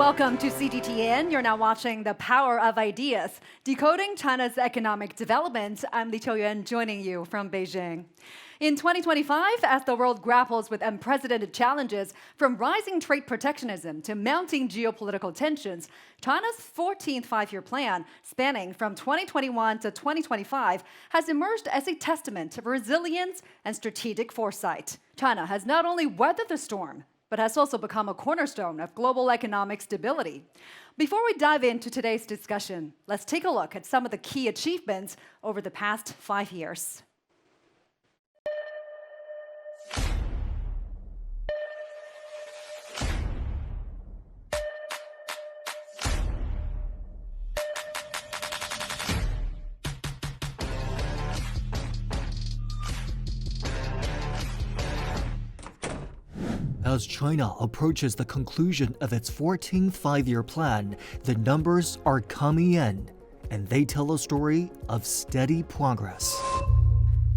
Welcome to CGTN. You're now watching The Power of Ideas, Decoding China's Economic Development. I'm Li Qiuyuan, joining you from Beijing. In 2025, as the world grapples with unprecedented challenges, from rising trade protectionism to mounting geopolitical tensions, China's 14th five-year plan, spanning from 2021 to 2025, has emerged as a testament of resilience and strategic foresight. China has not only weathered the storm, but has also become a cornerstone of global economic stability. Before we dive into today's discussion, let's take a look at some of the key achievements over the past 5 years. As China approaches the conclusion of its 14th five-year plan, the numbers are coming in, and they tell a story of steady progress.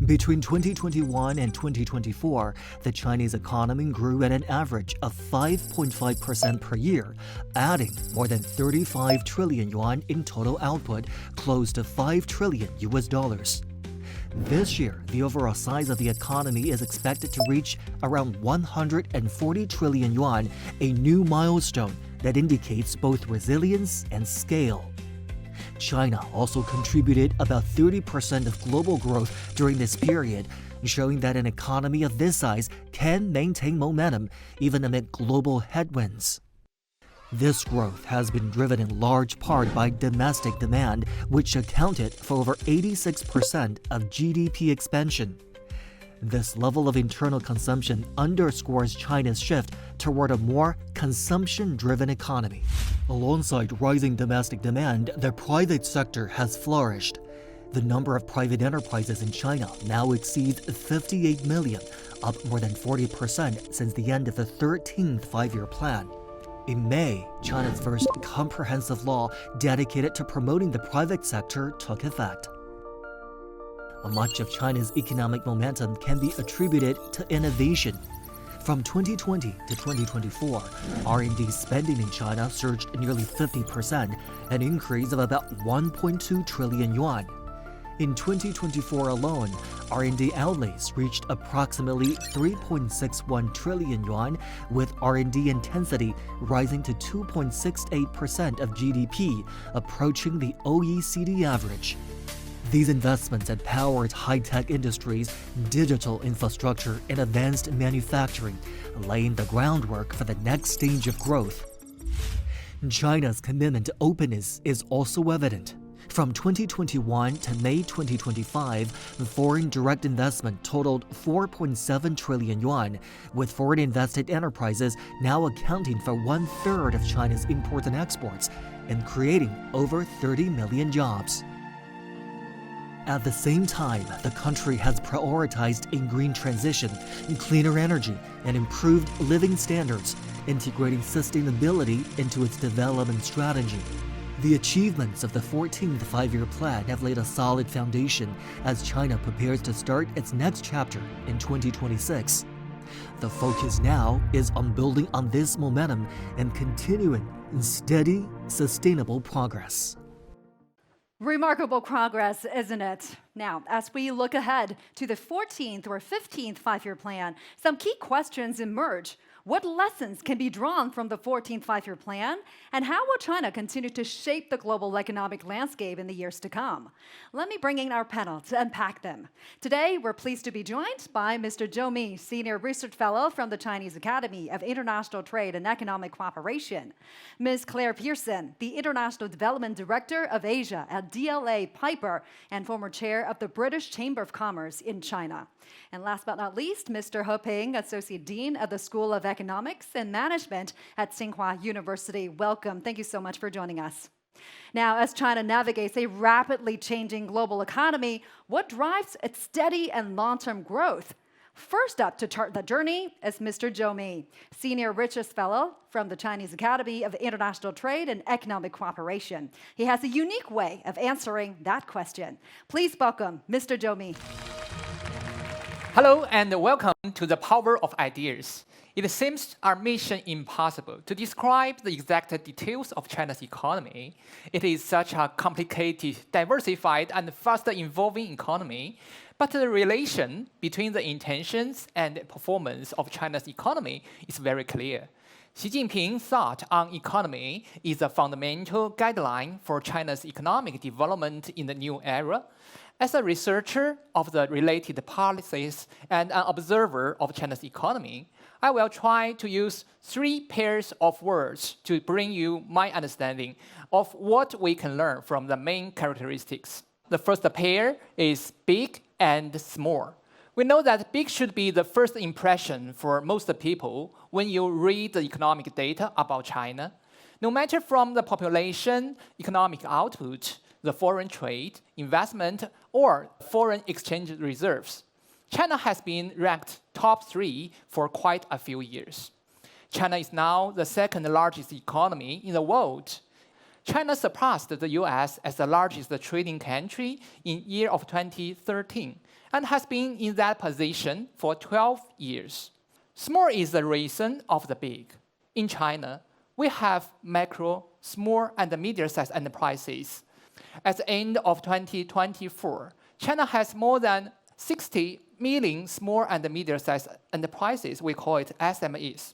Between 2021 and 2024, the Chinese economy grew at an average of 5.5% per year, adding more than 35 trillion yuan in total output, close to $5 trillion. This year, the overall size of the economy is expected to reach around 140 trillion yuan, a new milestone that indicates both resilience and scale. China also contributed about 30% of global growth during this period, showing that an economy of this size can maintain momentum even amid global headwinds. This growth has been driven in large part by domestic demand, which accounted for over 86% of GDP expansion. This level of internal consumption underscores China's shift toward a more consumption-driven economy. Alongside rising domestic demand, the private sector has flourished. The number of private enterprises in China now exceeds 58 million, up more than 40% since the end of the 13th five-year plan. In May, China's first comprehensive law dedicated to promoting the private sector took effect. Much of China's economic momentum can be attributed to innovation. From 2020 to 2024, R&D spending in China surged nearly 50%, an increase of about 1.2 trillion yuan. In 2024 alone, R&D outlays reached approximately 3.61 trillion yuan, with R&D intensity rising to 2.68% of GDP, approaching the OECD average. These investments had powered high-tech industries, digital infrastructure, and advanced manufacturing, laying the groundwork for the next stage of growth. China's commitment to openness is also evident. From 2021 to May 2025, foreign direct investment totaled 4.7 trillion yuan, with foreign invested enterprises now accounting for 1/3 of China's imports and exports and creating over 30 million jobs. At the same time, the country has prioritized a green transition, cleaner energy, and improved living standards, integrating sustainability into its development strategy. The achievements of the 14th five-year plan have laid a solid foundation as China prepares to start its next chapter in 2026. The focus now is on building on this momentum and continuing steady, sustainable progress. Remarkable progress, isn't it? Now, as we look ahead to the 14th or 15th five-year plan, some key questions emerge. What lessons can be drawn from the 14th five-year plan? And how will China continue to shape the global economic landscape in the years to come? Let me bring in our panel to unpack them. Today, we're pleased to be joined by Mr. Zhou Mi, Senior Research Fellow from the Chinese Academy of International Trade and Economic Cooperation, Ms. Claire Pearson, the International Development Director of Asia at DLA Piper and former chair of the British Chamber of Commerce in China. And last but not least, Mr. He Ping, Associate Dean of the School of Economics and Management at Tsinghua University. Welcome. Thank you so much for joining us. Now, as China navigates a rapidly changing global economy, what drives its steady and long-term growth? First up to chart the journey is Mr. Zhou Mi, Senior Research Fellow from the Chinese Academy of International Trade and Economic Cooperation. He has a unique way of answering that question. Please welcome Mr. Zhou Mi. Hello and welcome to the Power of Ideas. It seems our mission impossible to describe the exact details of China's economy. It is such a complicated, diversified, and fast-evolving economy. But the relation between the intentions and performance of China's economy is very clear. Xi Jinping's thought on economy is a fundamental guideline for China's economic development in the new era. As a researcher of the related policies and an observer of China's economy, I will try to use 3 pairs of words to bring you my understanding of what we can learn from the main characteristics. The first pair is big and small. We know that big should be the first impression for most people when you read the economic data about China. No matter from the population, economic output, the foreign trade, investment, or foreign exchange reserves, China has been ranked top 3 for quite a few years. China is now the second largest economy in the world. China surpassed the US as the largest trading country in year of 2013 and has been in that position for 12 years. Small is the reason of the big. In China, we have micro, small, and medium-sized enterprises. At the end of 2024, China has more than 60 million small and medium-sized enterprises, we call it SMEs,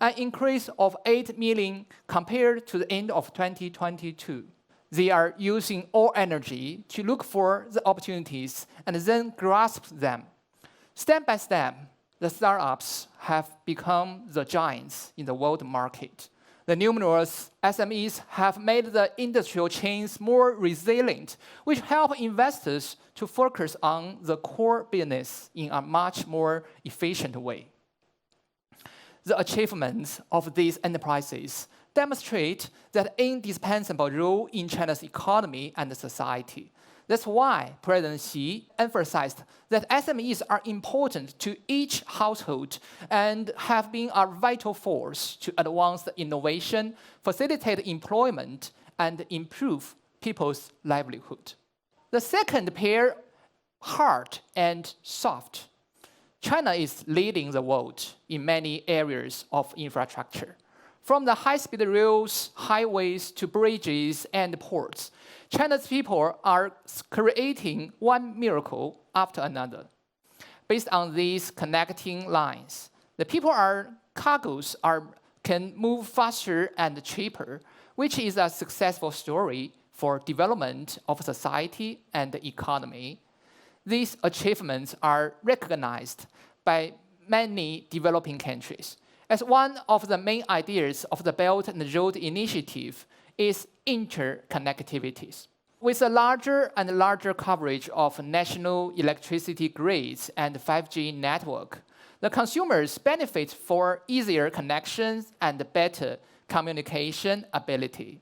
an increase of 8 million compared to the end of 2022. They are using all energy to look for the opportunities and then grasp them. Step by step, the startups have become the giants in the world market. The numerous SMEs have made the industrial chains more resilient, which help investors to focus on the core business in a much more efficient way. The achievements of these enterprises demonstrate that indispensable role in China's economy and society. That's why President Xi emphasized that SMEs are important to each household and have been a vital force to advance the innovation, facilitate employment, and improve people's livelihood. The second pair, hard and soft. China is leading the world in many areas of infrastructure. From the high-speed rails, highways, to bridges and ports, China's people are creating one miracle after another. Based on these connecting lines, the cargoes can move faster and cheaper, which is a successful story for development of society and the economy. These achievements are recognized by many developing countries. As one of the main ideas of the Belt and Road Initiative is interconnectivities. With a larger and larger coverage of national electricity grids and 5G network, the consumers benefit for easier connections and better communication ability.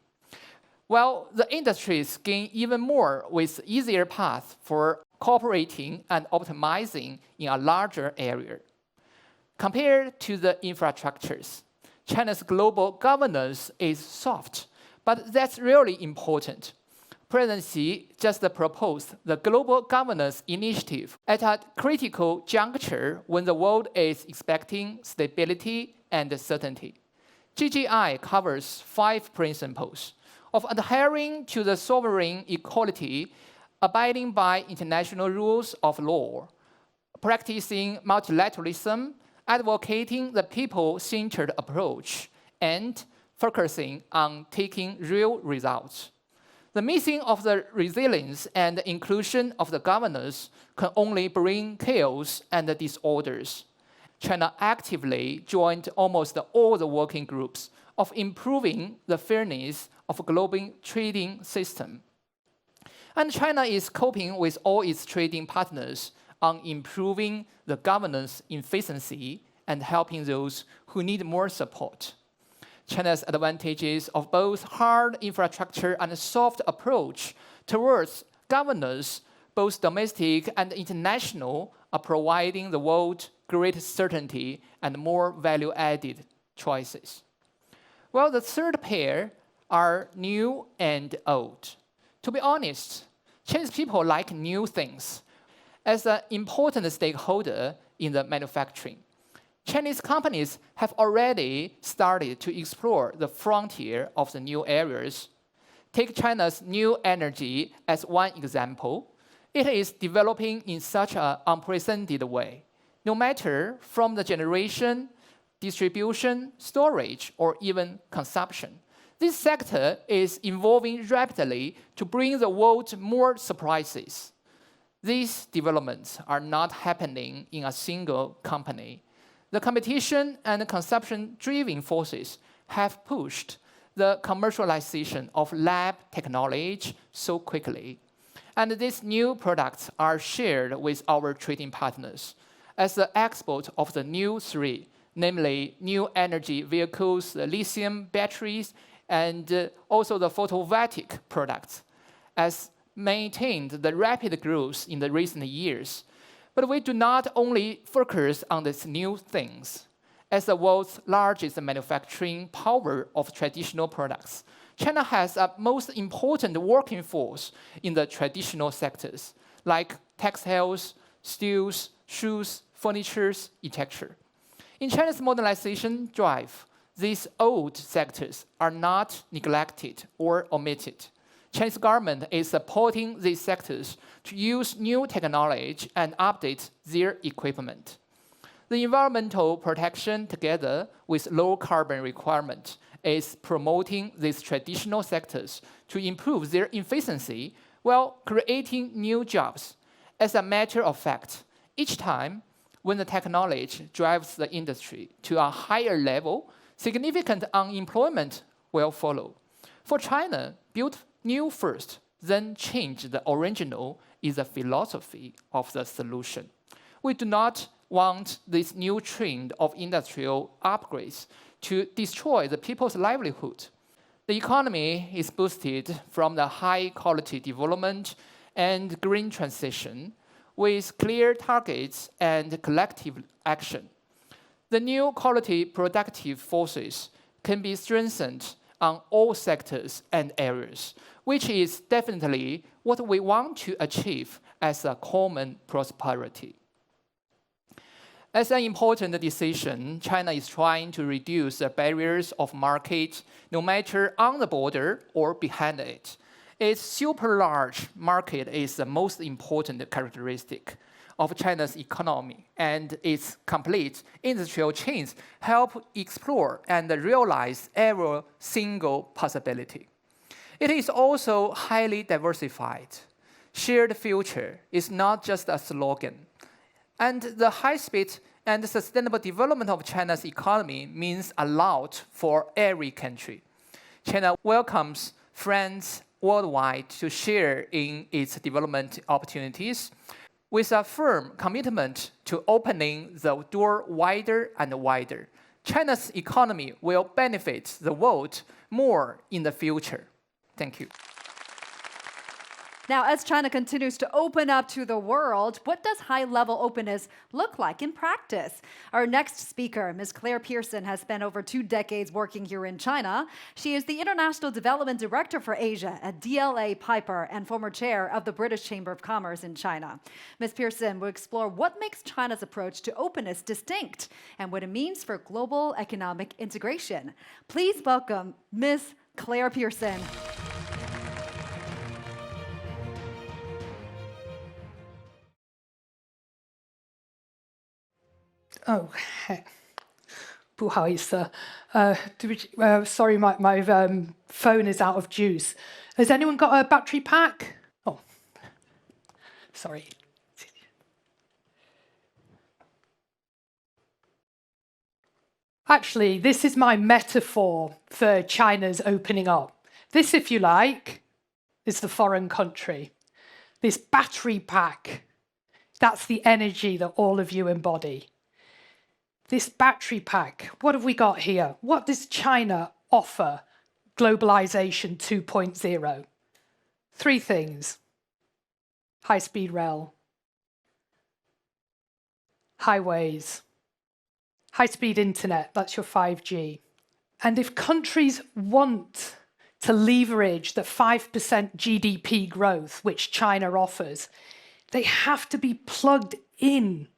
While the industries gain even more with easier paths for cooperating and optimizing in a larger area. Compared to the infrastructures, China's global governance is soft, but that's really important. President Xi just proposed the Global Governance Initiative at a critical juncture when the world is expecting stability and certainty. GGI covers 5 principles of adhering to the sovereign equality, abiding by international rules of law, practicing multilateralism, advocating the people-centered approach, and focusing on taking real results. The missing of the resilience and inclusion of the governance can only bring chaos and disorders. China actively joined almost all the working groups of improving the fairness of a global trading system. And China is coping with all its trading partners on improving the governance efficiency and helping those who need more support. China's advantages of both hard infrastructure and soft approach towards governance, both domestic and international, are providing the world greater certainty and more value-added choices. Well, the third pair are new and old. To be honest, Chinese people like new things. as an important stakeholder in the manufacturing. Chinese companies have already started to explore the frontier of the new areas. Take China's new energy as one example. It is developing in such an unprecedented way, no matter from the generation, distribution, storage, or even consumption. This sector is evolving rapidly to bring the world more surprises. These developments are not happening in a single company. The competition and consumption-driven forces have pushed the commercialization of lab technology so quickly. And these new products are shared with our trading partners. As the export of the new three, namely new energy vehicles, the lithium batteries, and also the photovoltaic products, as maintained the rapid growth in the recent years. But we do not only focus on these new things. As the world's largest manufacturing power of traditional products, China has a most important working force in the traditional sectors, like textiles, steels, shoes, furniture, etc. In China's modernization drive, these old sectors are not neglected or omitted. Chinese government is supporting these sectors to use new technology and update their equipment. The environmental protection, together with low carbon requirement, is promoting these traditional sectors to improve their efficiency while creating new jobs. As a matter of fact, each time when the technology drives the industry to a higher level, significant unemployment will follow. For China, build new first, then change the original is the philosophy of the solution. We do not want this new trend of industrial upgrades to destroy the people's livelihood. The economy is boosted from the high-quality development and green transition with clear targets and collective action. The new quality productive forces can be strengthened on all sectors and areas, which is definitely what we want to achieve as a common prosperity. As an important decision, China is trying to reduce the barriers of market, no matter on the border or behind it. Its super large market is the most important characteristic of China's economy, and its complete industrial chains help explore and realize every single possibility. It is also highly diversified. Shared future is not just a slogan. And the high-speed and sustainable development of China's economy means a lot for every country. China welcomes friends worldwide to share in its development opportunities, with a firm commitment to opening the door wider and wider. China's economy will benefit the world more in the future. Thank you. Now, as China continues to open up to the world, what does high-level openness look like in practice? Our next speaker, Ms. Claire Pearson, has spent over 2 decades working here in China. She is the International Development Director for Asia at DLA Piper and former chair of the British Chamber of Commerce in China. Ms. Pearson will explore what makes China's approach to openness distinct and what it means for global economic integration. Please welcome Ms. Claire Pearson. Oh, heck. 不好意思. Sorry, my phone is out of juice. Has anyone got a battery pack? Oh, sorry. Actually, this is my metaphor for China's opening up. This, if you like, is the foreign country. This battery pack, that's the energy that all of you embody. This battery pack, what have we got here? What does China offer globalization 2.0? 3 things. High-speed rail, highways, high-speed internet, that's your 5G. And if countries want to leverage the 5% GDP growth which China offers, They have to be plugged in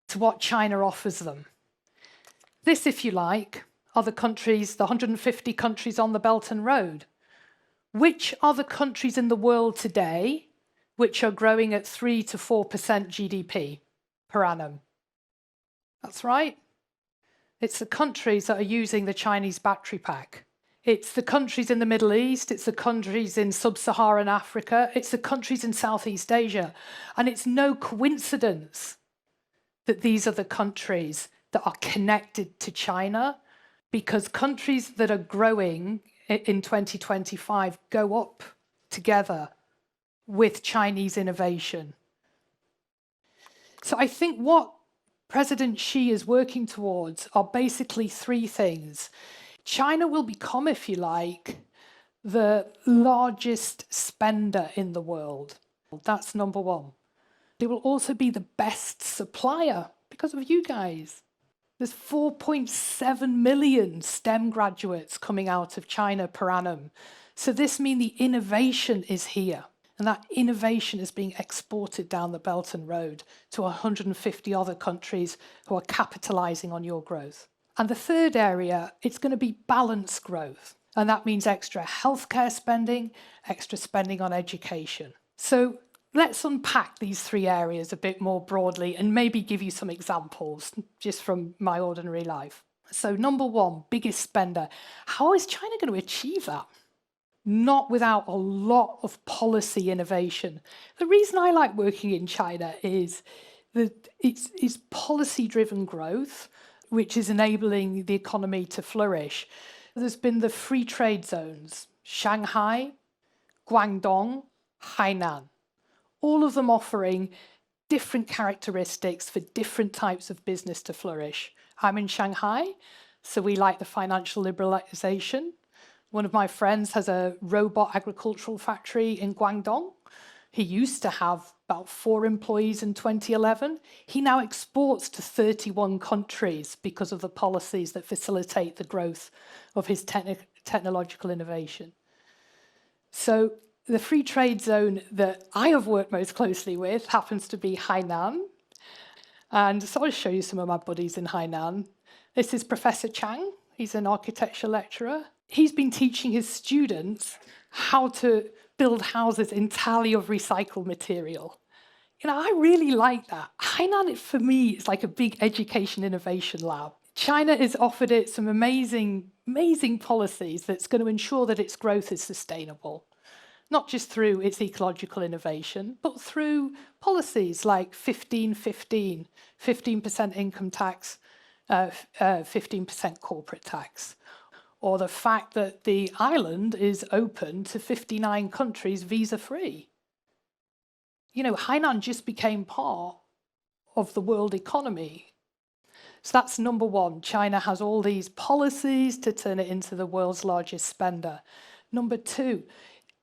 to what China offers them. This, if you like, are the countries, the 150 countries on the Belt and Road. Which are the countries in the world today which are growing at 3 to 4% GDP per annum? That's right. It's the countries that are using the Chinese battery pack. It's the countries in the Middle East, it's the countries in sub-Saharan Africa, it's the countries in Southeast Asia. And it's no coincidence that these are the countries that are connected to China, because countries that are growing in 2025 go up together with Chinese innovation. So I think what President Xi is working towards are basically three things. China will become, if you like, the largest spender in the world. That's number one. They will also be the best supplier because of you guys. There's 4.7 million STEM graduates coming out of China per annum. So this means the innovation is here. And that innovation is being exported down the Belt and Road to 150 other countries who are capitalizing on your growth. And the third area, it's going to be balanced growth. And that means extra healthcare spending, extra spending on education. So let's unpack these three areas a bit more broadly and maybe give you some examples just from my ordinary life. So number one, biggest spender. How is China going to achieve that? Not without a lot of policy innovation. The reason I like working in China is that it's policy-driven growth, which is enabling the economy to flourish. There's been the free trade zones, Shanghai, Guangdong, Hainan, all of them offering different characteristics for different types of business to flourish. I'm in Shanghai, so we like the financial liberalization. One of my friends has a robot agricultural factory in Guangdong. He used to have about 4 employees in 2011. He now exports to 31 countries because of the policies that facilitate the growth of his technological innovation. So the free trade zone that I have worked most closely with happens to be Hainan. And so I'll show you some of my buddies in Hainan. This is Professor Chang. He's an architecture lecturer. He's been teaching his students how to build houses entirely of recycled material. You know, I really like that. Hainan, for me, is like a big education innovation lab. China has offered it some amazing, amazing policies that's going to ensure that its growth is sustainable. Not just through its ecological innovation, but through policies like 15-15, 15% income tax, 15% corporate tax. Or the fact that the island is open to 59 countries visa-free. You know, Hainan just became part of the world economy. So that's number one. China has all these policies to turn it into the world's largest spender. Number two,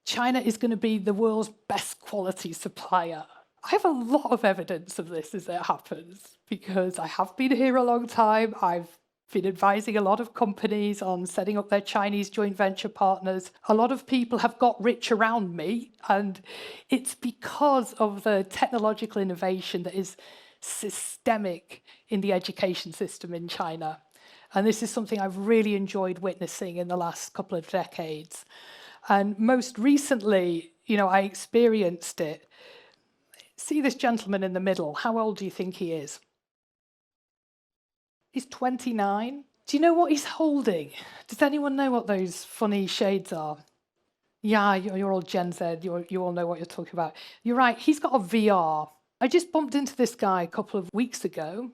China is going to be the world's best quality supplier. I have a lot of evidence of this as it happens, because I have been here a long time. I've been advising a lot of companies on setting up their Chinese joint venture partners. A lot of people have got rich around me, and it's because of the technological innovation that is systemic in the education system in China. And this is something I've really enjoyed witnessing in the last couple of decades. And most recently, you know, I experienced it. See this gentleman in the middle. How old do you think he is? He's 29. Do you know what he's holding? Does anyone know what those funny shades are? Yeah, you're all Gen Z. You all know what you're talking about. You're right. He's got a VR. I just bumped into this guy a couple of weeks ago,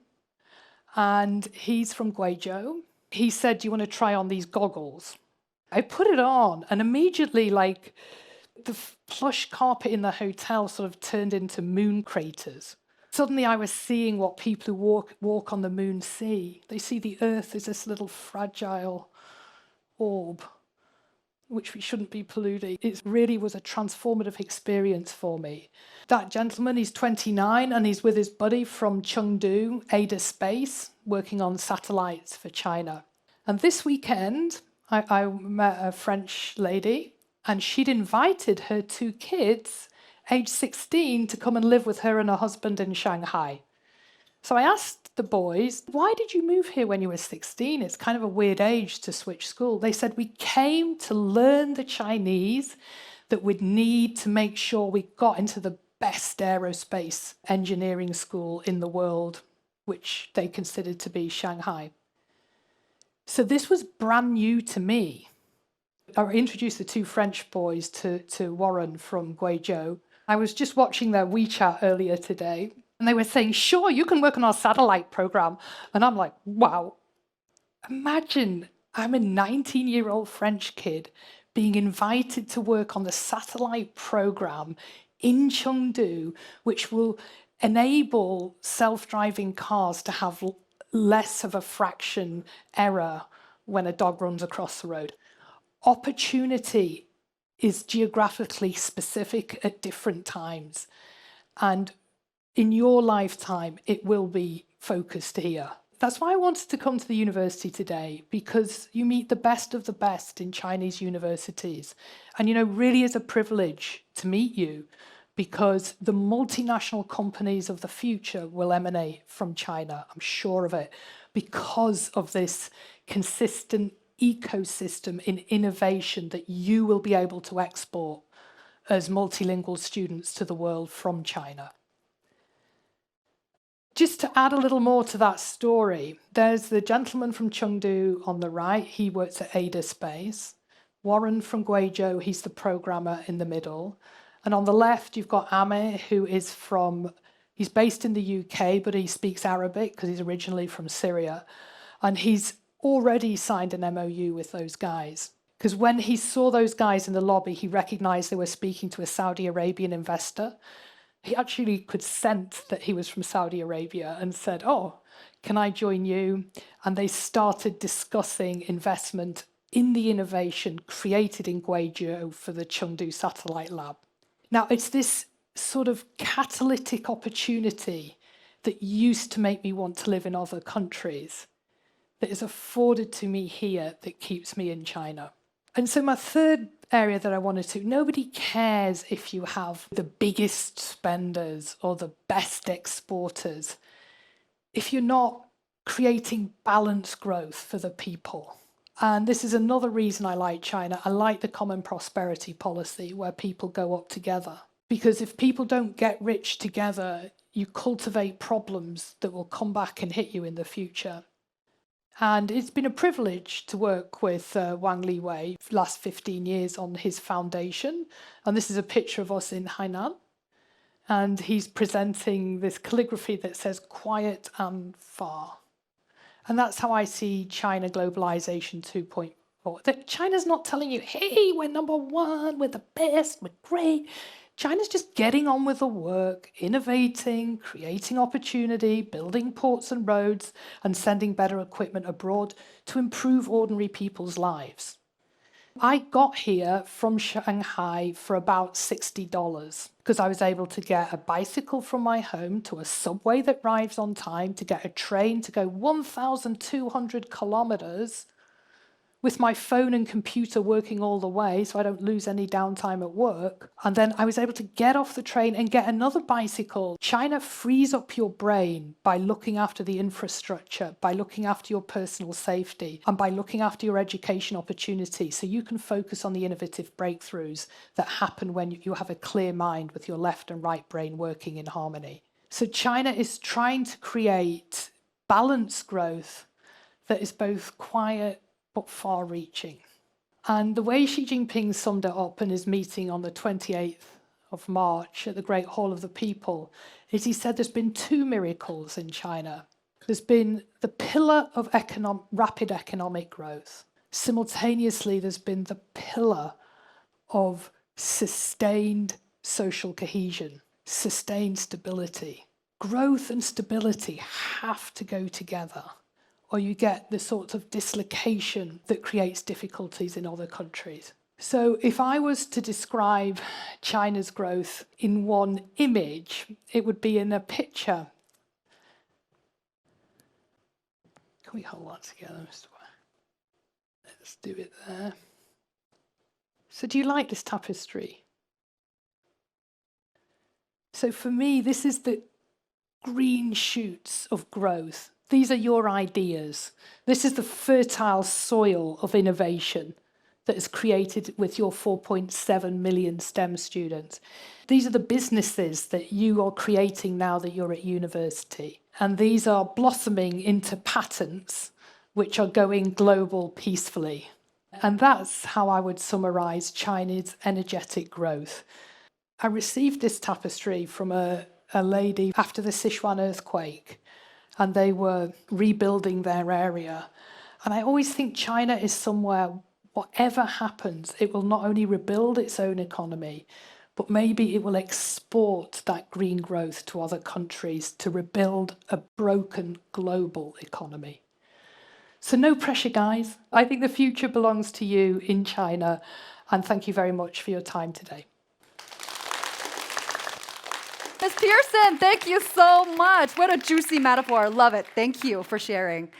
and he's from Guizhou. He said, "Do you want to try on these goggles?" I put it on, and immediately, like, the plush carpet in the hotel sort of turned into moon craters. Suddenly I was seeing what people who walk on the moon see. They see the Earth as this little fragile orb, which we shouldn't be polluting. It really was a transformative experience for me. That gentleman, he's 29, and he's with his buddy from Chengdu, Ada Space, working on satellites for China. And this weekend, I met a French lady, and she'd invited her 2 kids age 16, to come and live with her and her husband in Shanghai. So I asked the boys, why did you move here when you were 16? It's kind of a weird age to switch school. They said, we came to learn the Chinese that we'd need to make sure we got into the best aerospace engineering school in the world, which they considered to be Shanghai. So this was brand new to me. I introduced the two French boys to Warren from Guizhou. I was just watching their WeChat earlier today, and they were saying, sure, you can work on our satellite program. And I'm like, wow, imagine I'm a 19-year-old French kid being invited to work on the satellite program in Chengdu, which will enable self-driving cars to have less of a fraction error when a dog runs across the road. Opportunity is geographically specific at different times. And in your lifetime, it will be focused here. That's why I wanted to come to the university today, because you meet the best of the best in Chinese universities. And, really is a privilege to meet you, because the multinational companies of the future will emanate from China. I'm sure of it, because of this consistent ecosystem in innovation that you will be able to export as multilingual students to the world from China. Just to add a little more to that story, there's the gentleman from Chengdu on the right. He works at Ada Space. Warren from Guizhou, he's the programmer in the middle. And on the left, you've got Amir, who is he's based in the UK, but he speaks Arabic because he's originally from Syria. And he's already signed an MOU with those guys. Because when he saw those guys in the lobby, he recognized they were speaking to a Saudi Arabian investor. He actually could sense that he was from Saudi Arabia and said, oh, can I join you? And they started discussing investment in the innovation created in Guizhou for the Chengdu Satellite Lab. Now, it's this sort of catalytic opportunity that used to make me want to live in other countries that is afforded to me here that keeps me in China. And so my third area that I wanted to, nobody cares if you have the biggest spenders or the best exporters if you're not creating balanced growth for the people. And this is another reason I like China. I like the common prosperity policy where people go up together. Because if people don't get rich together, you cultivate problems that will come back and hit you in the future. And it's been a privilege to work with Wang Liwei for the last 15 years on his foundation. And this is a picture of us in Hainan. And he's presenting this calligraphy that says quiet and far. And that's how I see China Globalization 2.0. That China's not telling you, hey, we're number one, we're the best, we're great. China's just getting on with the work, innovating, creating opportunity, building ports and roads, and sending better equipment abroad to improve ordinary people's lives. I got here from Shanghai for about $60 because I was able to get a bicycle from my home to a subway that arrives on time, to get a train to go 1,200 kilometers with my phone and computer working all the way so I don't lose any downtime at work. And then I was able to get off the train and get another bicycle. China frees up your brain by looking after the infrastructure, by looking after your personal safety, and by looking after your education opportunity so you can focus on the innovative breakthroughs that happen when you have a clear mind with your left and right brain working in harmony. So China is trying to create balanced growth that is both quiet but far-reaching. And the way Xi Jinping summed it up in his meeting on the 28th of March at the Great Hall of the People is he said there's been two miracles in China. There's been the pillar of rapid economic growth. Simultaneously, there's been the pillar of sustained social cohesion, sustained stability. Growth and stability have to go together, or you get the sort of dislocation that creates difficulties in other countries. So if I was to describe China's growth in one image, it would be in a picture. Can we hold that together, Mr. Ware? Let's do it there. So do you like this tapestry? So for me, this is the green shoots of growth. These are your ideas. This is the fertile soil of innovation that is created with your 4.7 million STEM students. These are the businesses that you are creating now that you're at university. And these are blossoming into patents which are going global peacefully. And that's how I would summarize China's energetic growth. I received this tapestry from a lady after the Sichuan earthquake, and they were rebuilding their area. And I always think China is somewhere, whatever happens, it will not only rebuild its own economy, but maybe it will export that green growth to other countries to rebuild a broken global economy. So no pressure, guys. I think the future belongs to you in China, and thank you very much for your time today. Ms. Pearson, thank you so much. What a juicy metaphor. Love it. Thank you for sharing.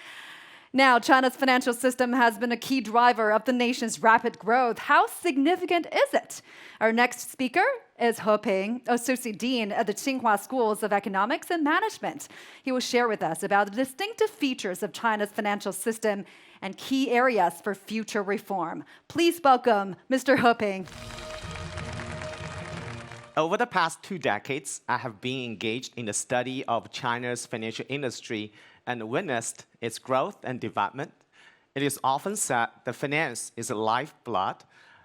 Now, China's financial system has been a key driver of the nation's rapid growth. How significant is it? Our next speaker is He Ping, Associate Dean at the Tsinghua Schools of Economics and Management. He will share with us about the distinctive features of China's financial system and key areas for future reform. Please welcome Mr. He Ping. Over the past 2 decades, I have been engaged in the study of China's financial industry and witnessed its growth and development. It is often said that finance is the lifeblood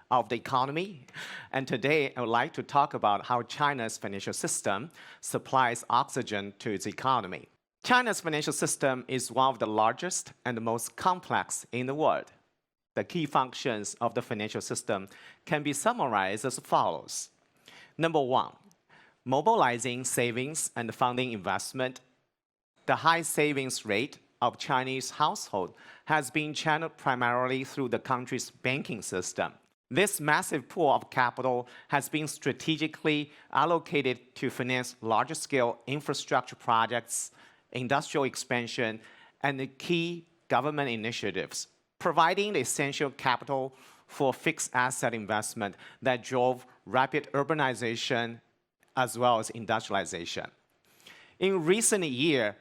of the economy. And today, I would like to talk about how China's financial system supplies oxygen to its economy. China's financial system is one of the largest and the most complex in the world. The key functions of the financial system can be summarized as follows. Number 1, mobilizing savings and funding investment. The high savings rate of Chinese households has been channeled primarily through the country's banking system. This massive pool of capital has been strategically allocated to finance larger-scale infrastructure projects, industrial expansion, and the key government initiatives, providing the essential capital for fixed asset investment that drove rapid urbanization as well as industrialization. In recent years,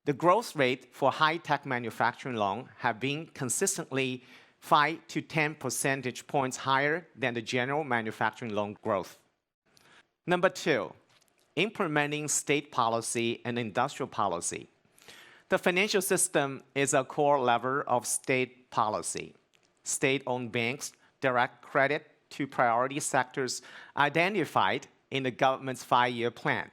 the growth rate for high-tech manufacturing loans have been consistently 5 to 10 percentage points higher than the general manufacturing loan growth. Number 2, implementing state policy and industrial policy. The financial system is a core lever of state policy. State-owned banks direct credit to priority sectors identified in the government's 5-year plan,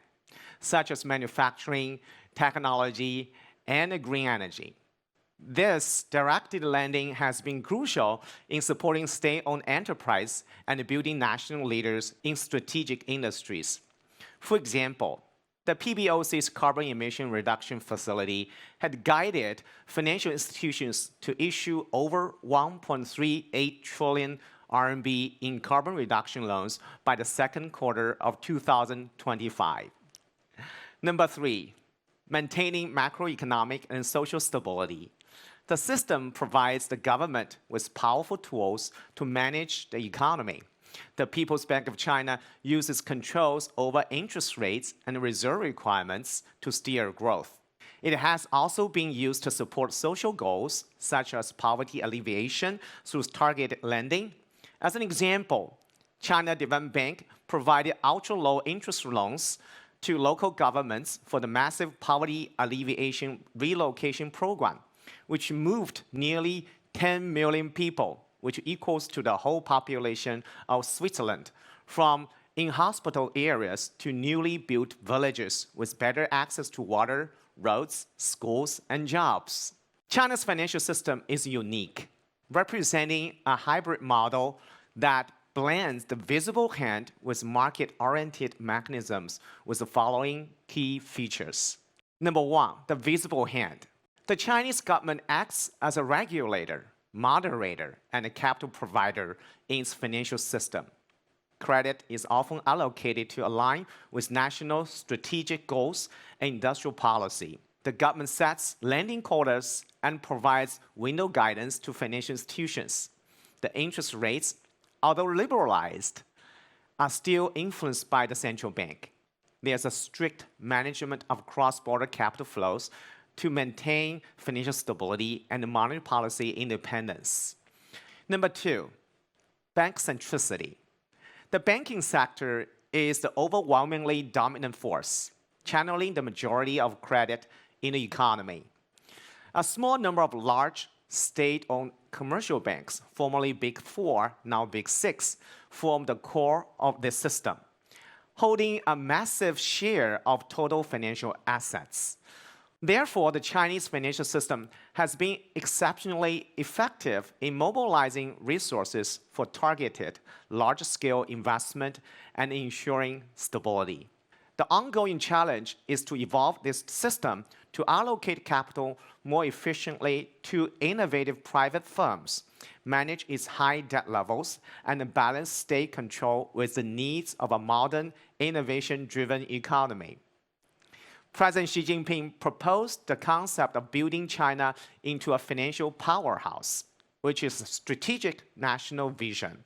such as manufacturing, technology, and green energy. This directed lending has been crucial in supporting state-owned enterprise and building national leaders in strategic industries. For example, the PBOC's carbon emission reduction facility had guided financial institutions to issue over 1.38 trillion RMB in carbon reduction loans by the second quarter of 2025. Number 3, maintaining macroeconomic and social stability. The system provides the government with powerful tools to manage the economy. The People's Bank of China uses controls over interest rates and reserve requirements to steer growth. It has also been used to support social goals, such as poverty alleviation through targeted lending. As an example, China Development Bank provided ultra-low interest loans to local governments for the massive poverty alleviation relocation program, which moved nearly 10 million people, which equals to the whole population of Switzerland, from in-hospital areas to newly built villages with better access to water, roads, schools, and jobs. China's financial system is unique, representing a hybrid model that blends the visible hand with market-oriented mechanisms with the following key features. Number 1, the visible hand. The Chinese government acts as a regulator, moderator, and a capital provider in its financial system. Credit is often allocated to align with national strategic goals and industrial policy. The government sets lending quotas and provides window guidance to financial institutions. The interest rates, although liberalized, are still influenced by the central bank. there's a strict management of cross-border capital flows to maintain financial stability and monetary policy independence. Number two, bank centricity. The banking sector is the overwhelmingly dominant force, channeling the majority of credit in the economy. A small number of large state-owned commercial banks, formerly Big Four, now Big Six, form the core of this system, holding a massive share of total financial assets. Therefore, the Chinese financial system has been exceptionally effective in mobilizing resources for targeted, large-scale investment and ensuring stability. The ongoing challenge is to evolve this system to allocate capital more efficiently to innovative private firms, manage its high debt levels, and balance state control with the needs of a modern, innovation-driven economy. President Xi Jinping proposed the concept of building China into a financial powerhouse, which is a strategic national vision.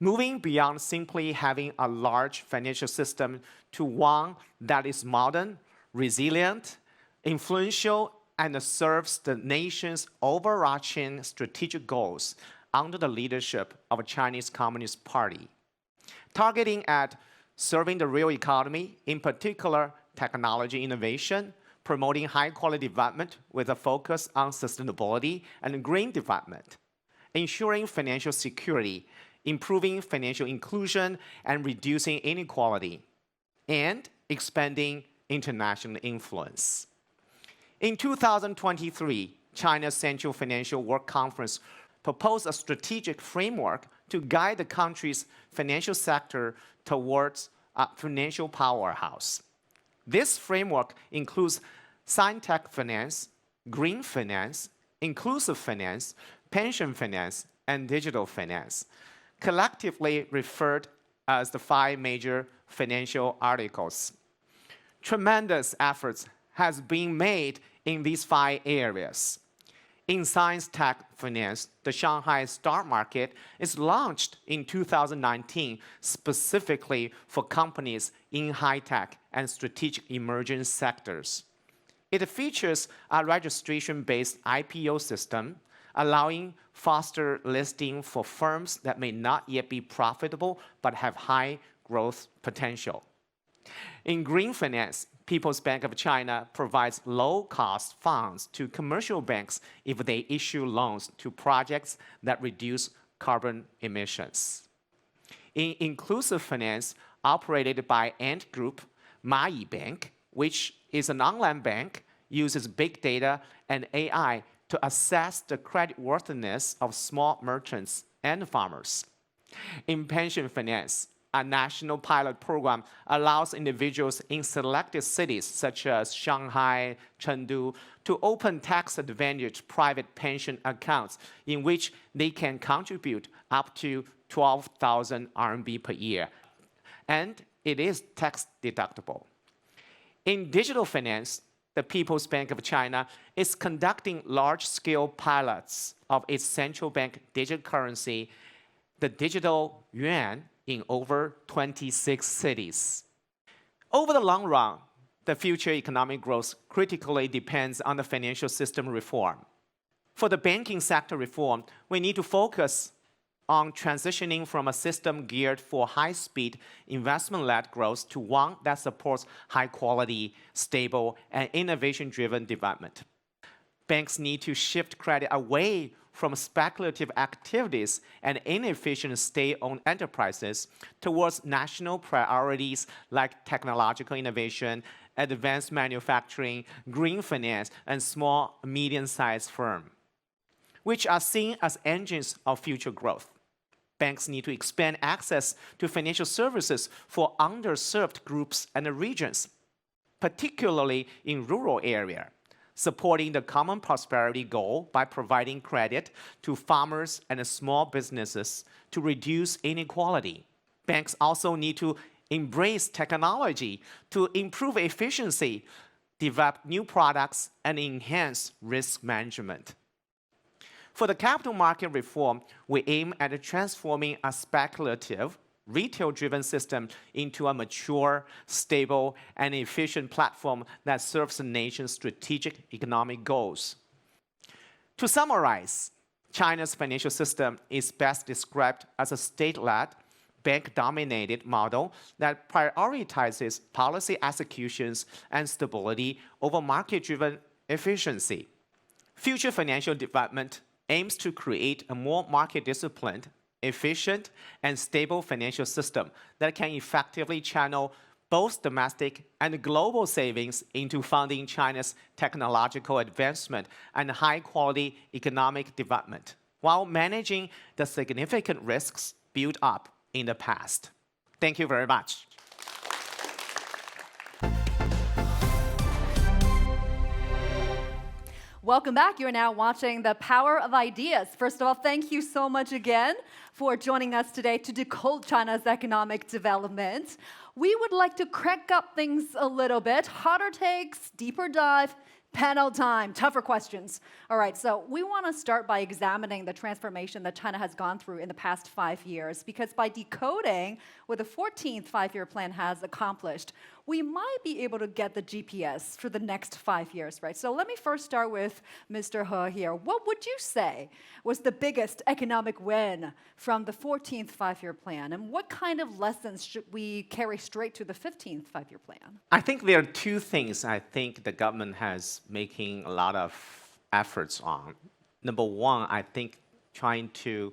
Moving beyond simply having a large financial system to one that is modern, resilient, influential, and serves the nation's overarching strategic goals under the leadership of the Chinese Communist Party. Targeting at serving the real economy, in particular technology innovation, promoting high-quality development with a focus on sustainability and green development, ensuring financial security, improving financial inclusion and reducing inequality, and expanding international influence. In 2023, China's Central Financial Work Conference proposed a strategic framework to guide the country's financial sector towards a financial powerhouse. This framework includes science-tech finance, green finance, inclusive finance, pension finance, and digital finance, collectively referred as the 5 major financial articles. Tremendous efforts has been made in these 5 areas. In science-tech finance, the Shanghai stock market is launched in 2019 specifically for companies in high-tech and strategic emerging sectors. It features a registration-based IPO system, allowing faster listing for firms that may not yet be profitable but have high growth potential. In green finance, People's Bank of China provides low-cost funds to commercial banks if they issue loans to projects that reduce carbon emissions. In inclusive finance, operated by Ant Group, Mayi Bank, which is an online bank, uses big data and AI to assess the creditworthiness of small merchants and farmers. In pension finance, a national pilot program allows individuals in selected cities such as Shanghai, Chengdu, to open tax-advantaged private pension accounts in which they can contribute up to 12,000 RMB per year, and it is tax deductible. In digital finance, the People's Bank of China is conducting large-scale pilots of its central bank digital currency, the digital yuan, in over 26 cities. Over the long run, the future economic growth critically depends on the financial system reform. For the banking sector reform, we need to focus on transitioning from a system geared for high-speed, investment-led growth to one that supports high-quality, stable, and innovation-driven development. Banks need to shift credit away from speculative activities and inefficient state-owned enterprises towards national priorities like technological innovation, advanced manufacturing, green finance, and small, medium-sized firms, which are seen as engines of future growth. Banks need to expand access to financial services for underserved groups and regions, particularly in rural areas, supporting the common prosperity goal by providing credit to farmers and small businesses to reduce inequality. Banks also need to embrace technology to improve efficiency, develop new products, and enhance risk management. For the capital market reform, we aim at transforming a speculative, retail-driven system into a mature, stable, and efficient platform that serves the nation's strategic economic goals. To summarize, China's financial system is best described as a state-led, bank-dominated model that prioritizes policy executions and stability over market-driven efficiency. Future financial development aims to create a more market-disciplined, efficient, and stable financial system that can effectively channel both domestic and global savings into funding China's technological advancement and high-quality economic development, while managing the significant risks built up in the past. Thank you very much. Welcome back. You're now watching The Power of Ideas. First of all, thank you so much again for joining us today to decode China's economic development. We would like to crank up things a little bit. Hotter takes, deeper dive, panel time, tougher questions. All right, so we want to start by examining the transformation that China has gone through in the past 5 years, because by decoding what the 14th five-year plan has accomplished, we might be able to get the GPS for the next 5 years, right? So let me first start with Mr. He here. What would you say was the biggest economic win from the 14th five-year plan, and what kind of lessons should we carry straight to the 15th five-year plan? I think there are two things I think the government has making a lot of efforts on. Number one, I think trying to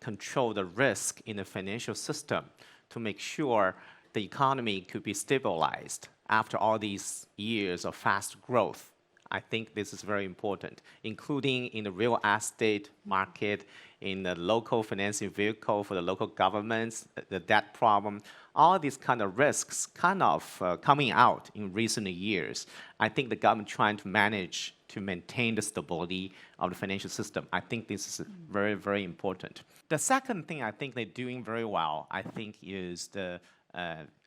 control the risk in the financial system to make sure the economy could be stabilized after all these years of fast growth. I think this is very important, including in the real estate market, in the local financing vehicle for the local governments, the debt problem. All these kind of risks kind of coming out in recent years. I think the government trying to manage to maintain the stability of the financial system. I think this is very, very important. The second thing I think they're doing very well, I think, is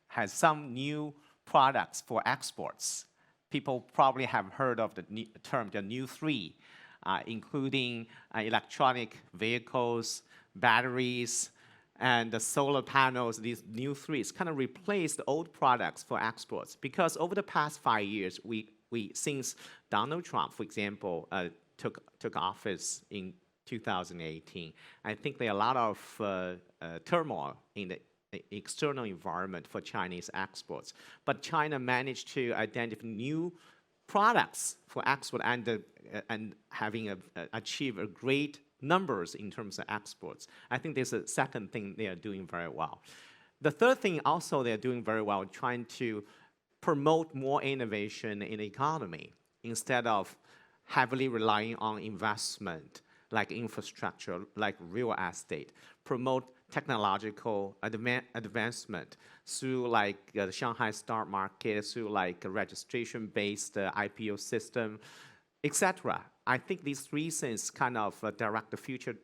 has some new products for exports. People probably have heard of the term, the new three, including electronic vehicles, batteries, and the solar panels. These new threes kind of replace the old products for exports. Because over the past 5 years, we since Donald Trump, for example, took office in 2018, I think there are a lot of turmoil in the external environment for Chinese exports. But China managed to identify new products for export and having achieved a great numbers in terms of exports. I think there's a second thing they are doing very well. The third thing also they're doing very well, trying to promote more innovation in the economy instead of heavily relying on investment like infrastructure, like real estate. Promote technological advancement through like the Shanghai stock market, through like a registration-based IPO system, etc. I think these three things kind of direct the future,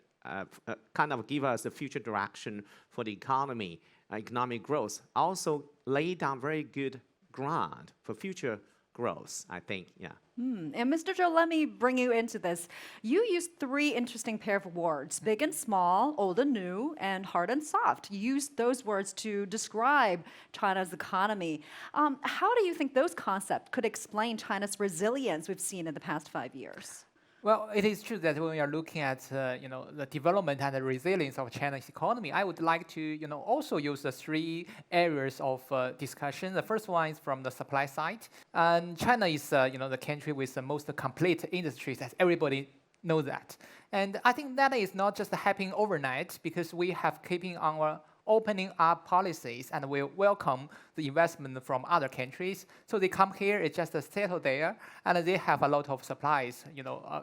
kind of give us the future direction for the economy, economic growth. Also lay down very good ground for future growth, I think, yeah. And Mr. Zhou, let me bring you into this. You used 3 interesting pair of words, big and small, old and new, and hard and soft. You used those words to describe China's economy. How do you think those concepts could explain China's resilience we've seen in the past 5 years? Well, it is true that when we are looking at the development and the resilience of China's economy, I would like to also use the 3 areas of discussion. The first one is from the supply side, and China is the country with the most complete industries, as everybody knows that. And I think that is not just happening overnight, because we have keeping our opening up policies, and we welcome the investment from other countries. So they come here, it just settle there, and they have a lot of supplies,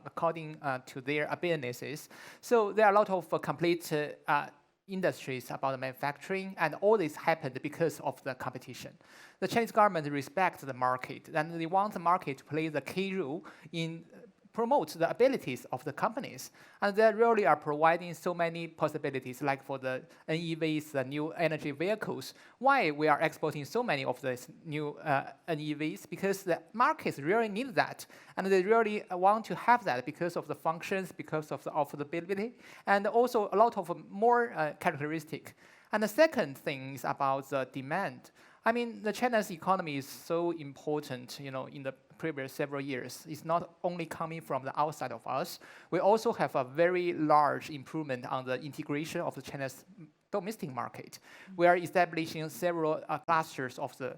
according to their abilities. So there are a lot of complete industries about manufacturing, and all this happened because of the competition. The Chinese government respects the market, and they want the market to play the key role in promote the abilities of the companies. And they really are providing so many possibilities, like for the NEVs, the new energy vehicles. Why we are exporting so many of these new NEVs? Because the markets really need that. And they really want to have that because of the functions, because of the affordability, and also a lot of more characteristic. And the second thing is about the demand. I mean, the China's economy is so important, in the previous several years. It's not only coming from the outside of us. We also have a very large improvement on the integration of the China's domestic market. We are establishing several clusters of the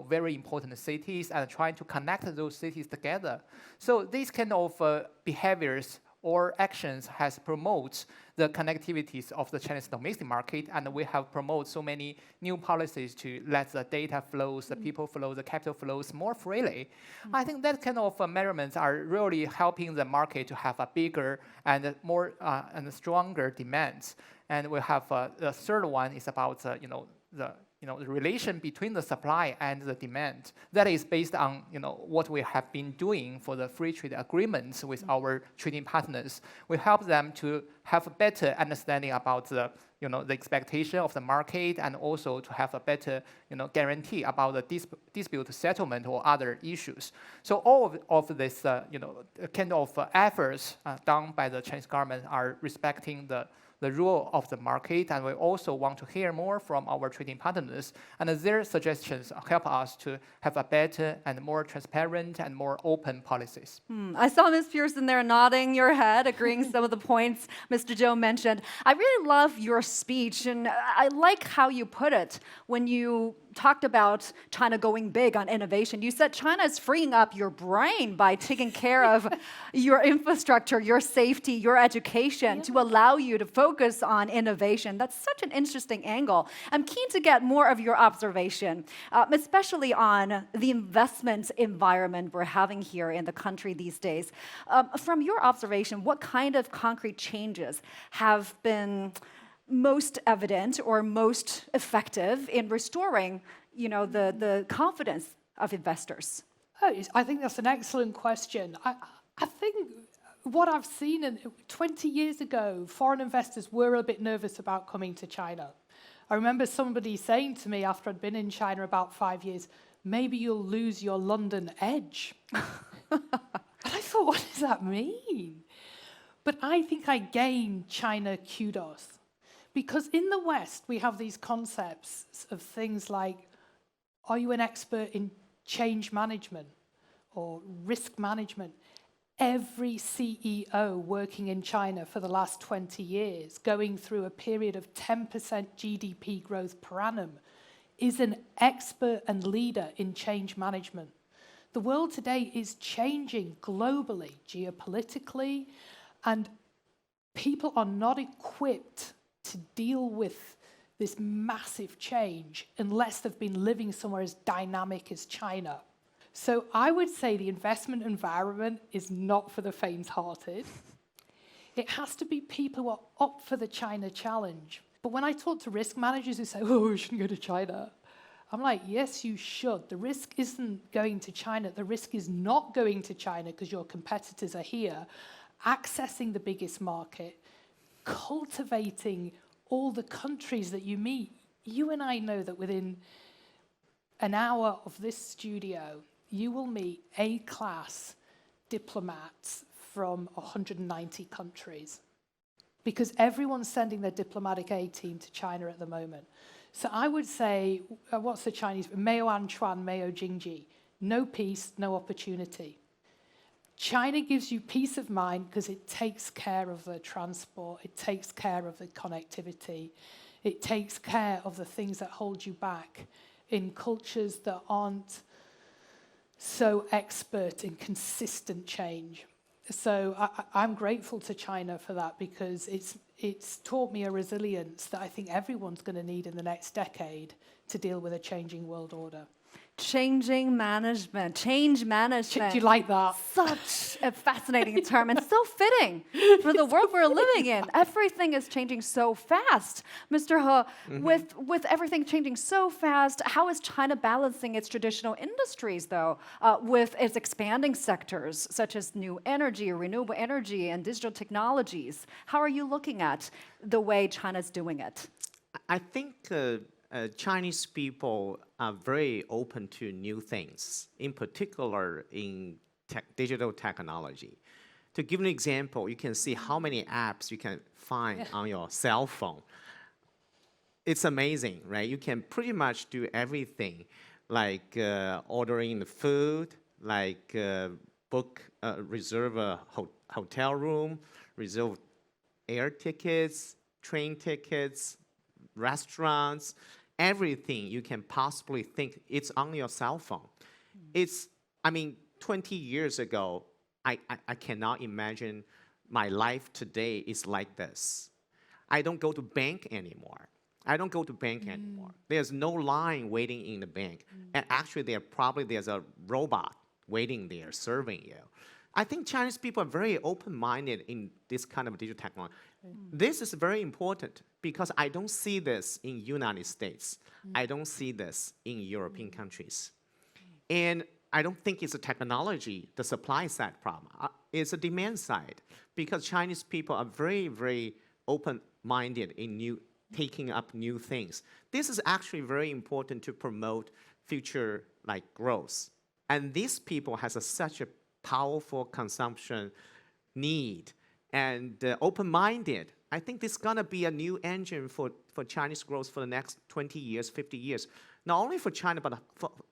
very important cities and trying to connect those cities together. So these kind of behaviors or actions has promoted the connectivities of the Chinese domestic market, and we have promoted so many new policies to let the data flows, the people flow, the capital flows more freely. I think that kind of measurements are really helping the market to have a bigger and more and stronger demands. And we have the third one is about the relation between the supply and the demand. That is based on what we have been doing for the free trade agreements with our trading partners. We help them to have a better understanding about the the expectation of the market, and also to have a better guarantee about the dispute settlement or other issues. So all of this kind of efforts done by the Chinese government are respecting the rule of the market, and we also want to hear more from our trading partners, and their suggestions help us to have a better and more transparent and more open policies. I saw Ms. Pearson there nodding your head, agreeing some of the points Mr. Zhou mentioned. I really love your speech, and I like how you put it when you talked about China going big on innovation. You said China is freeing up your brain by taking care of your infrastructure, your safety, your education to allow you to focus on innovation. That's such an interesting angle. I'm keen to get more of your observation, especially on the investment environment we're having here in the country these days. From your observation, what kind of concrete changes have been most evident or most effective in restoring, the confidence of investors? I think that's an excellent question. I think what I've seen, 20 years ago, foreign investors were a bit nervous about coming to China. I remember somebody saying to me after I'd been in China about 5 years, maybe you'll lose your London edge. And I thought, what does that mean? But I think I gained China kudos. Because in the West, we have these concepts of things like, are you an expert in change management or risk management? Every CEO working in China for the last 20 years, going through a period of 10% GDP growth per annum, is an expert and leader in change management. The world today is changing globally, geopolitically, and people are not equipped to deal with this massive change unless they've been living somewhere as dynamic as China. So I would say the investment environment is not for the faint-hearted. It has to be people who are up for the China challenge. But when I talk to risk managers who say, oh, we shouldn't go to China, I'm like, yes, you should. The risk isn't going to China. The risk is not going to China because your competitors are here, accessing the biggest market, cultivating all the countries that you meet. You and I know that within an hour of this studio, you will meet A-class diplomats from 190 countries, because everyone's sending their diplomatic A team to China at the moment. So I would say, what's the Chinese? Meo Anchuan, Meo Jingji. No peace, no opportunity. China gives you peace of mind because it takes care of the transport, it takes care of the connectivity, it takes care of the things that hold you back in cultures that aren't so expert in consistent change. So I'm grateful to China for that, because it's taught me a resilience that I think everyone's going to need in the next decade to deal with a changing world order. Changing management, change management. Do you like that? Such a fascinating term, and so fitting for the world we're living in. Everything is changing so fast. Mr. He, with everything changing so fast, how is China balancing its traditional industries, though, with its expanding sectors, such as new energy, renewable energy, and digital technologies? How are you looking at the way China's doing it? I think Chinese people are very open to new things, in particular in digital technology. To give an example, you can see how many apps you can find on your cell phone. it's amazing, right? You can pretty much do everything, like ordering the food, like reserve a hotel room, reserve air tickets, train tickets, restaurants, everything you can possibly think, it's on your cell phone. It's, I mean, 20 years ago, I cannot imagine my life today is like this. I don't go to bank anymore. I don't go to bank anymore. There's no line waiting in the bank. And actually, there's a robot waiting there serving you. I think Chinese people are very open-minded in this kind of digital technology. This is very important because I don't see this in United States. I don't see this in European countries. And I don't think it's a technology, the supply side problem. It's a demand side because Chinese people are very, very open-minded in taking up new things. This is actually very important to promote future growth. And these people has such a powerful consumption need and open-minded. I think this is gonna be a new engine for Chinese growth for the next 20 years, 50 years. Not only for China, but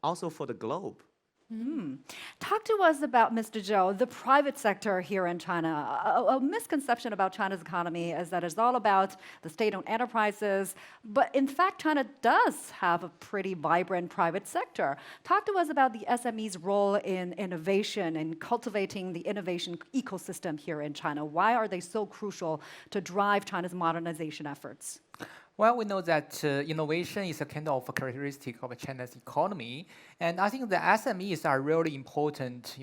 also for the globe. Talk to us about, Mr. Zhou, the private sector here in China. A misconception about China's economy is that it's all about the state-owned enterprises, but in fact, China does have a pretty vibrant private sector. Talk to us about the SME's role in innovation and cultivating the innovation ecosystem here in China. Why are they so crucial to drive China's modernization efforts? Well, we know that innovation is a kind of a characteristic of China's economy, and I think the SMEs are really important,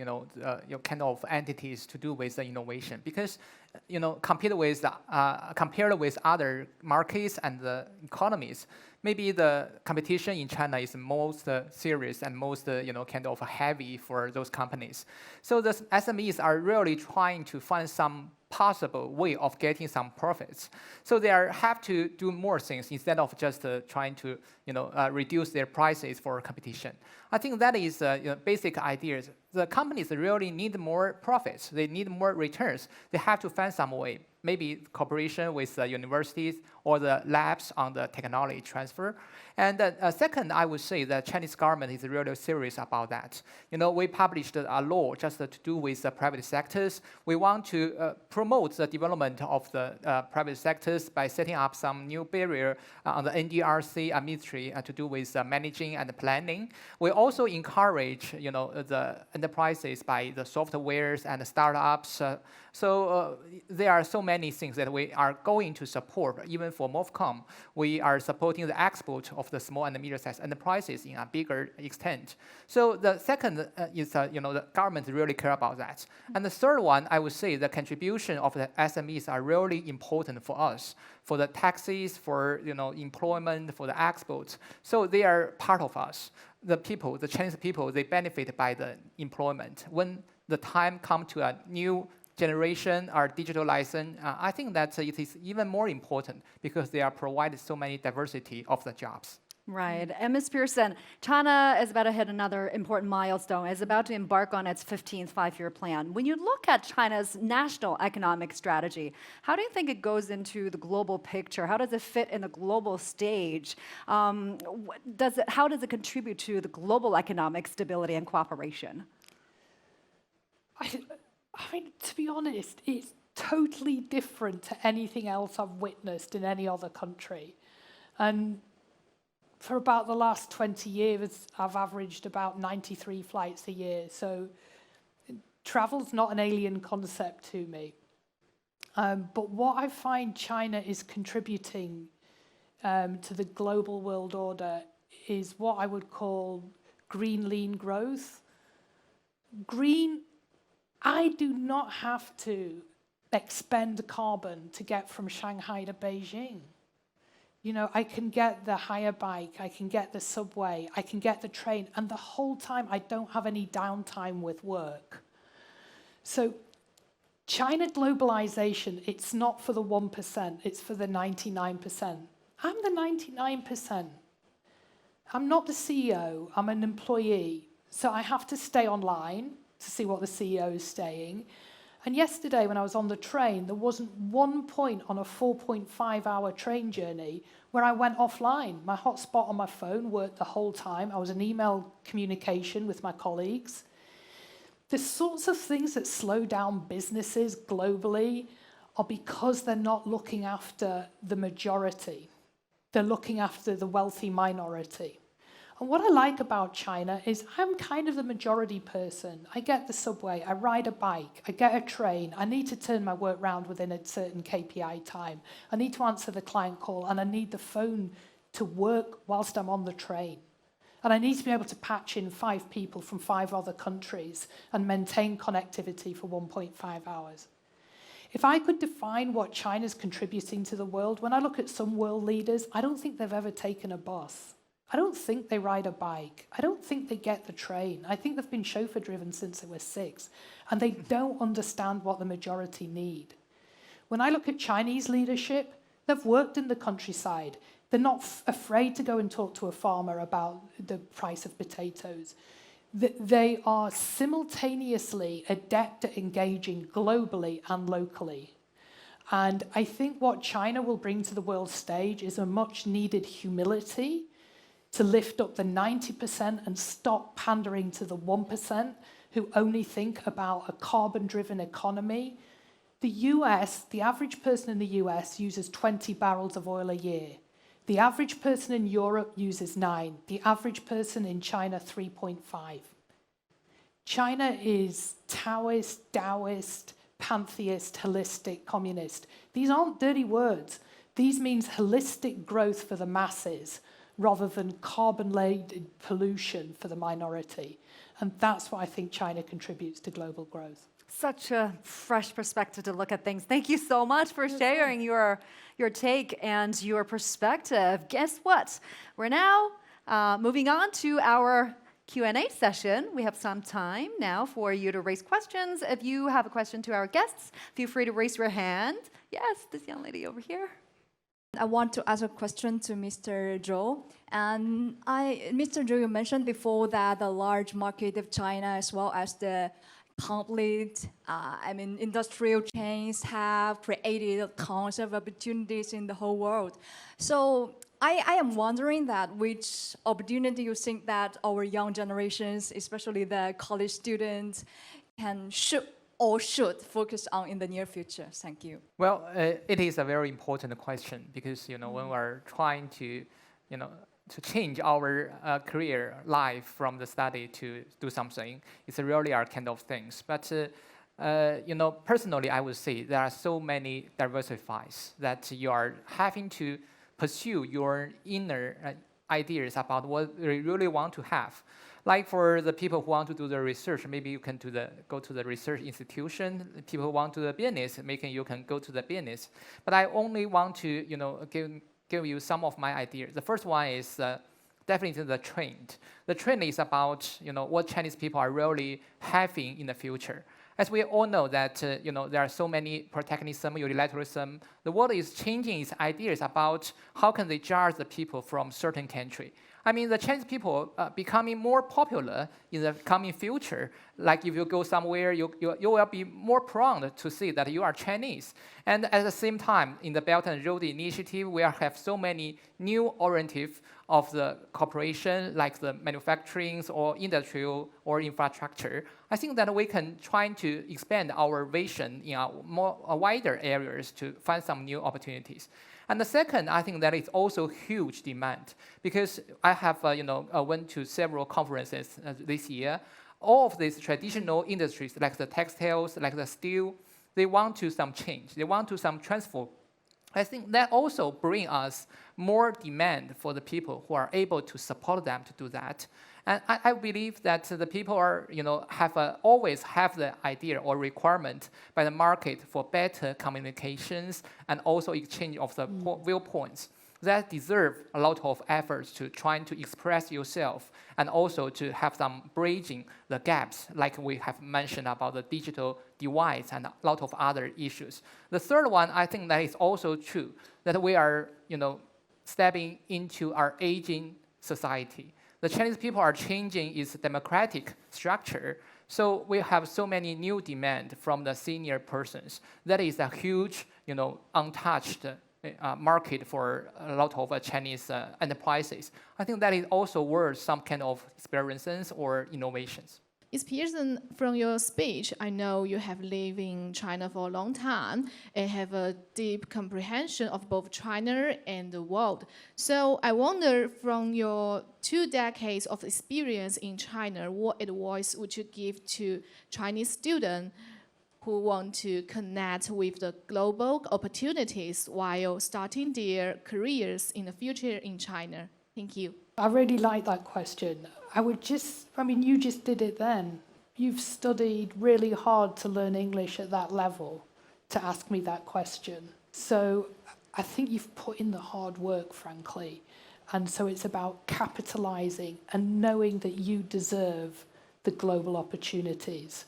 kind of entities to do with the innovation because, compared with other markets and the economies, maybe the competition in China is most serious and most kind of heavy for those companies. So the SMEs are really trying to find some possible way of getting some profits. So they have to do more things instead of just trying to reduce their prices for competition. I think that is basic ideas. The companies really need more profits. They need more returns. They have to find some way, maybe cooperation with the universities or the labs on the technology transfer. And second, I would say the Chinese government is really serious about that. We published a law just to do with the private sectors. We want to promote the development of the private sectors by setting up some new barrier on the NDRC ministry to do with managing and planning. We also encourage the enterprises by the softwares and the startups. So there are so many things that we are going to support. Even for MOFCOM, we are supporting the export of the small and medium-sized enterprises in a bigger extent. So the second is the government really care about that. And the third one, I would say the contribution of the SMEs are really important for us, for the taxes, for employment, for the exports. So they are part of us. The people, the Chinese people, they benefit by the employment. When the time comes to a new generation or digitalization, I think that it is even more important because they are provided so many diversity of the jobs. Right. And Ms. Pearson, China is about to hit another important milestone. It's about to embark on its 15th five-year plan. When you look at China's national economic strategy, how do you think it goes into the global picture? How does it fit in the global stage? How does it contribute to the global economic stability and cooperation? I mean, to be honest, it's totally different to anything else I've witnessed in any other country. And for about the last 20 years, I've averaged about 93 flights a year. So travel's not an alien concept to me. But what I find China is contributing to the global world order is what I would call green, lean growth. Green, I do not have to expend carbon to get from Shanghai to Beijing. I can get the hire bike, I can get the subway, I can get the train, and the whole time I don't have any downtime with work. So China globalization, it's not for the 1%, it's for the 99%. I'm the 99%. I'm not the CEO, I'm an employee. So I have to stay online to see what the CEO is saying. And yesterday when I was on the train, there wasn't one point on a 4.5-hour train journey where I went offline. My hotspot on my phone worked the whole time. I was in email communication with my colleagues. The sorts of things that slow down businesses globally are because they're not looking after the majority. They're looking after the wealthy minority. And what I like about China is I'm kind of the majority person. I get the subway, I ride a bike, I get a train, I need to turn my work round within a certain KPI time. I need to answer the client call, and I need the phone to work whilst I'm on the train. And I need to be able to patch in 5 people from 5 other countries and maintain connectivity for 1.5 hours. If I could define what China's contributing to the world, when I look at some world leaders, I don't think they've ever taken a bus. I don't think they ride a bike. I don't think they get the train. I think they've been chauffeur-driven since they were 6, and they don't understand what the majority need. When I look at Chinese leadership, they've worked in the countryside. They're not afraid to go and talk to a farmer about the price of potatoes. They are simultaneously adept at engaging globally and locally. And I think what China will bring to the world stage is a much-needed humility to lift up the 90% and stop pandering to the 1% who only think about a carbon-driven economy. The US, the average person in the US uses 20 barrels of oil a year. The average person in Europe uses 9. The average person in China, 3.5. China is Taoist, Taoist, pantheist, holistic, communist. These aren't dirty words. These means holistic growth for the masses rather than carbon-laden pollution for the minority. And that's what I think China contributes to global growth. Such a fresh perspective to look at things. Thank you so much for sharing your take and your perspective. Guess what? We're now moving on to our Q&A session. We have some time now for you to raise questions. If you have a question to our guests, feel free to raise your hand. Yes, this young lady over here. I want to ask a question to Mr. Zhou. And Mr. Zhou, you mentioned before that the large market of China as well as the complete, industrial chains have created tons of opportunities in the whole world. So I am wondering that which opportunity you think that our young generations, especially the college students, should focus on in the near future. Thank you. Well, it is a very important question because when we're trying to change our career life from the study to do something, it's really our kind of things. But personally, I would say there are so many diversifies that you are having to pursue your inner ideas about what you really want to have. Like for the people who want to do the research, maybe you can go to the research institution. People who want to do the business, maybe you can go to the business. But I only want to give you some of my ideas. The first one is definitely the trend. The trend is about what Chinese people are really having in the future. As we all know that there are so many protectionism, unilateralism. The world is changing its ideas about how can they judge the people from certain country. I mean, the Chinese people becoming more popular in the coming future. Like if you go somewhere, you will be more prone to see that you are Chinese. And at the same time, in the Belt and Road Initiative, we have so many new orientive of the corporation, like the manufacturing or industrial or infrastructure. I think that we can try to expand our vision in wider areas to find some new opportunities. And the second, I think that is also huge demand because I have went to several conferences this year. All of these traditional industries, like the textiles, like the steel, they want to some change. They want to some transfer. I think that also bring us more demand for the people who are able to support them to do that. And I believe that the people are, always have the idea or requirement by the market for better communications and also exchange of the viewpoints that deserve a lot of efforts to trying to express yourself and also to have some bridging the gaps, like we have mentioned about the digital divides and a lot of other issues. The third one, I think that is also true, that we are, stepping into our aging society. The Chinese people are changing its democratic structure. So we have so many new demand from the senior persons. That is a huge, untouched market for a lot of Chinese enterprises. I think that is also worth some kind of experiences or innovations. Ms. Pearson, from your speech, I know you have lived in China for a long time and have a deep comprehension of both China and the world. So I wonder, from your 2 decades of experience in China, what advice would you give to Chinese students who want to connect with the global opportunities while starting their careers in the future in China? Thank you. I really like that question. You just did it then. You've studied really hard to learn English at that level to ask me that question. So I think you've put in the hard work, frankly. And so it's about capitalizing and knowing that you deserve the global opportunities.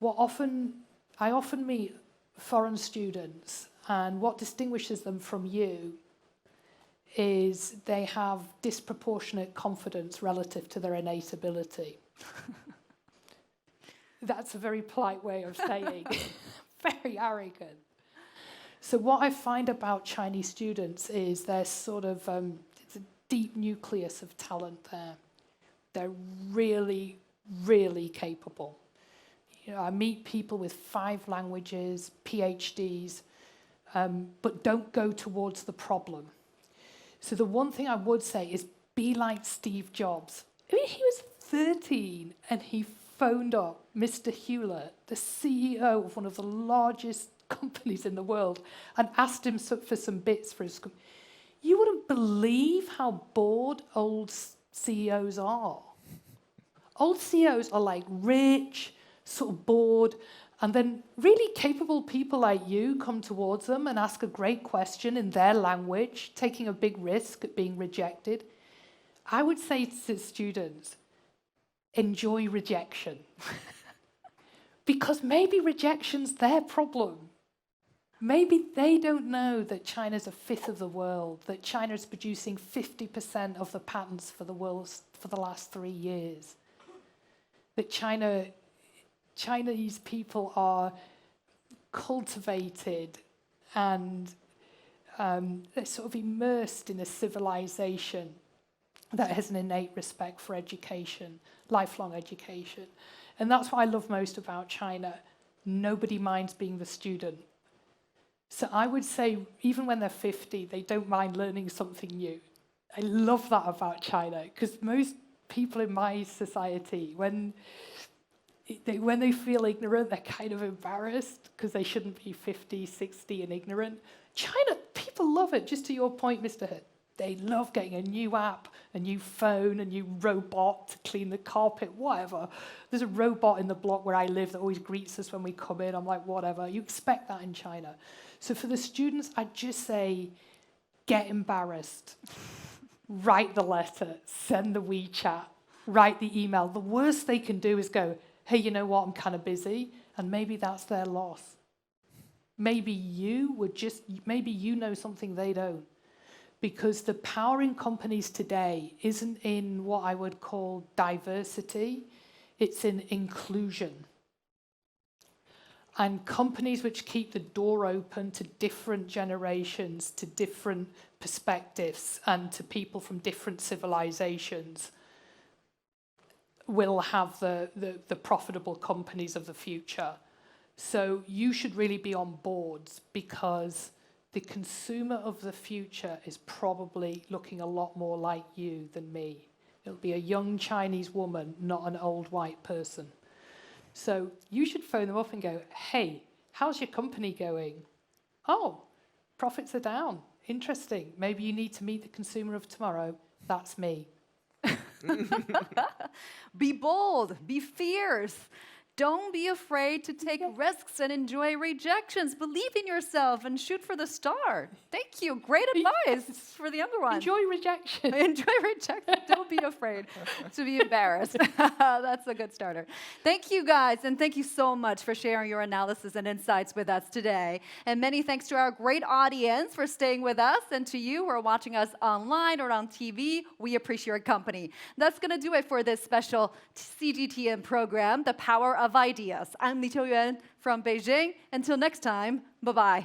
I often meet foreign students, and what distinguishes them from you is they have disproportionate confidence relative to their innate ability. That's a very polite way of saying very arrogant. So what I find about Chinese students is there's sort of it's a deep nucleus of talent there. They're really, really capable. I meet people with 5 languages, PhDs, but don't go towards the problem. So the one thing I would say is be like Steve Jobs. He was 13 and he phoned up Mr. Hewlett, the CEO of one of the largest companies in the world, and asked him for some bits for his company. You wouldn't believe how bored old CEOs are. Old CEOs are like rich, sort of bored, and then really capable people like you come towards them and ask a great question in their language, taking a big risk at being rejected. I would say to students, enjoy rejection. Because maybe rejection's their problem. Maybe they don't know that China's a fifth of the world, that China's producing 50% of the patents for the world for the last 3 years. That Chinese people are cultivated and they're sort of immersed in a civilization that has an innate respect for education, lifelong education. And that's what I love most about China. Nobody minds being the student. So I would say, even when they're 50, they don't mind learning something new. I love that about China, because most people in my society, when they feel ignorant, they're kind of embarrassed because they shouldn't be 50, 60 and ignorant. China, people love it. Just to your point, Mr. Hood, they love getting a new app, a new phone, a new robot to clean the carpet, whatever. There's a robot in the block where I live that always greets us when we come in. I'm like, whatever. You expect that in China. So for the students, I'd just say, get embarrassed. Write the letter, send the WeChat, write the email. The worst they can do is go, hey, you know what, I'm kind of busy, and maybe that's their loss. Maybe you know something they don't. Because the power in companies today isn't in what I would call diversity, it's in inclusion. And companies which keep the door open to different generations, to different perspectives, and to people from different civilizations will have the profitable companies of the future. So you should really be on boards, because the consumer of the future is probably looking a lot more like you than me. It'll be a young Chinese woman, not an old white person. So you should phone them up and go, hey, how's your company going? Oh, profits are down. Interesting. Maybe you need to meet the consumer of tomorrow. That's me. Be bold, be fierce. Don't be afraid to take risks and enjoy rejections. Believe in yourself and shoot for the star. Thank you. Great advice for the younger ones. Enjoy rejection. Enjoy rejection. Don't be afraid to be embarrassed. That's a good starter. Thank you, guys, and thank you so much for sharing your analysis and insights with us today. And many thanks to our great audience for staying with us, and to you who are watching us online or on TV. We appreciate your company. That's going to do it for this special CGTN program, The Power of Ideas. I'm Li Qiuyuan from Beijing. Until next time, bye-bye.